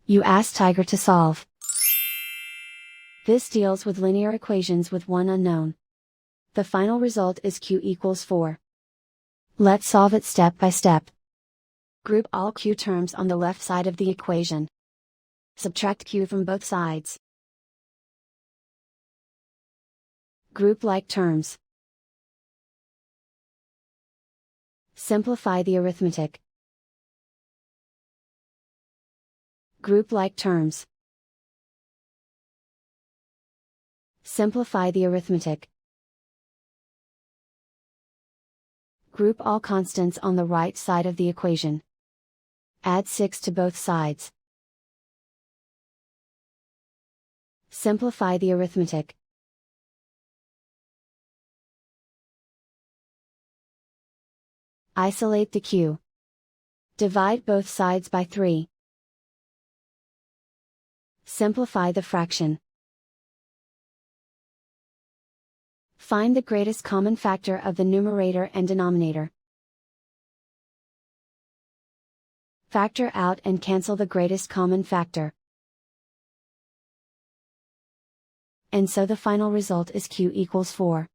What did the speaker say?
You ask Tiger to solve. This deals with linear equations with one unknown. The final result is q equals 4. Let's solve it step by step. Group all q terms on the left side of the equation. Subtract q from both sides. Group like terms. Simplify the arithmetic. Group like terms. Simplify the arithmetic. Group all constants on the right side of the equation. Add 6 to both sides. Simplify the arithmetic. Isolate the q. Divide both sides by 3. Simplify the fraction. Find the greatest common factor of the numerator and denominator. Factor out and cancel the greatest common factor. And so the final result is q equals 4.